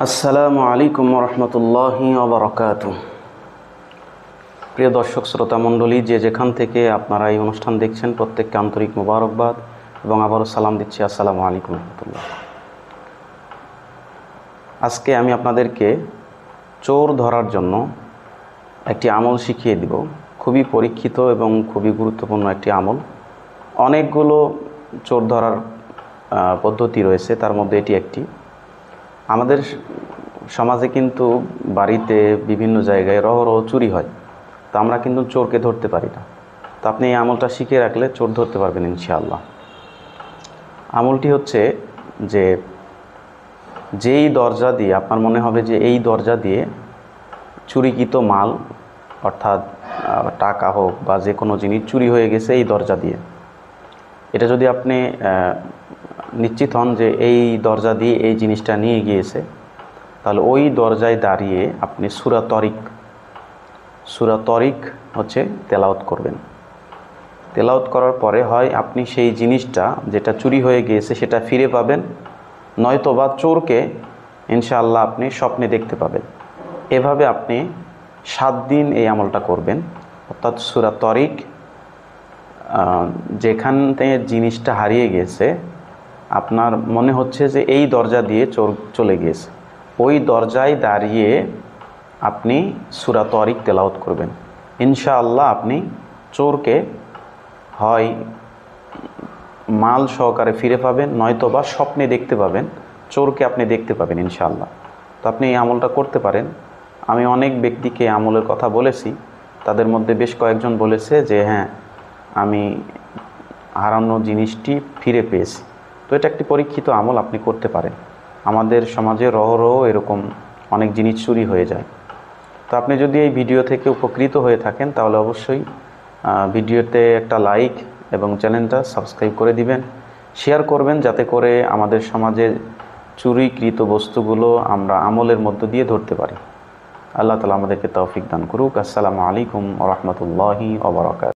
আসসালামু আলাইকুম রহমতুল্লাহি ওয়া প্রিয় দর্শক শ্রোতা মণ্ডলী, যে যেখান থেকে আপনারা এই অনুষ্ঠান দেখছেন প্রত্যেককে আন্তরিক মোবারকবাদ এবং আবারও সালাম দিচ্ছি। আসসালামু আলাইকুম রহমতুল্লাহ। আজকে আমি আপনাদেরকে চোর ধরার জন্য একটি আমল শিখিয়ে দিব। খুবই পরীক্ষিত এবং খুবই গুরুত্বপূর্ণ একটি আমল। অনেকগুলো চোর ধরার পদ্ধতি রয়েছে, তার মধ্যে এটি একটি। আমাদের সমাজে কিন্তু বাড়িতে বিভিন্ন জায়গায় রহরহ চুরি হয়, তো আমরা কিন্তু চোরকে ধরতে পারি না। তো আপনি এই আমলটা শিখে রাখলে চোর ধরতে পারবেন ইনশাআল্লাহ। আমলটি হচ্ছে যে যেই দরজা দিয়ে আপনার মনে হবে যে এই দরজা দিয়ে চুরিকৃত মাল, অর্থাৎ টাকা হোক বা যে কোনো জিনিস চুরি হয়ে গেছে এই দরজা দিয়ে, এটা যদি আপনি নিশ্চিত হন যে এই দরজা দিয়ে এই জিনিসটা নিয়ে গিয়েছে, তাহলে ওই দরজায় দাঁড়িয়ে আপনি সূরা তরিক হচ্ছে তেলাওয়াত করবেন। তেলাওয়াত করার পরে হয় আপনি সেই জিনিসটা যেটা চুরি হয়ে গিয়েছে সেটা ফিরে পাবেন, নয়তোবা চোরকে ইনশাআল্লাহ আপনি স্বপ্নে দেখতে পাবেন। এভাবে আপনি 7 দিন এই আমলটা করবেন। অর্থাৎ সূরা তরিক, যেখান থেকে জিনিসটা হারিয়ে গেছে, আপনার মনে হচ্ছে যে এই দরজা দিয়ে চোর চলে গিয়েছে, ওই দরজায় দাঁড়িয়ে আপনি সূরা তরিক তেলাওয়াত করবেন। ইনশাআল্লাহ আপনি চোরকে হয় মাল সহকারে ফিরে পাবেন, নয়তোবা স্বপ্নে দেখতে পাবেন, চোরকে আপনি দেখতে পাবেন ইনশাআল্লাহ। তো আপনি এই আমলটা করতে পারেন। আমি অনেক ব্যক্তিকে আমলের কথা বলেছি, তাদের মধ্যে বেশ কয়েকজন বলেছে যে হ্যাঁ, আমি হারানো জিনিসটি ফিরে পেয়েছি। তো এটা একটি পরীক্ষিত আমল, আপনি করতে পারেন। আমাদের সমাজে রহরহ এরকম অনেক জিনিস চুরি হয়ে যায়। তো আপনি যদি এই ভিডিও থেকে উপকৃত হয়ে থাকেন তাহলে অবশ্যই ভিডিওতে একটা লাইক এবং চ্যানেলটা সাবস্ক্রাইব করে দিবেন, শেয়ার করবেন, যাতে করে আমাদের সমাজে চুরিকৃত বস্তুগুলো আমরা আমলের মধ্য দিয়ে ধরতে পারি। আল্লাহ তাআলা আমাদেরকে তৌফিক দান করুক। আসসালামু আলাইকুম ওয়া রাহমাতুল্লাহি ওয়া বারাকাতুহু।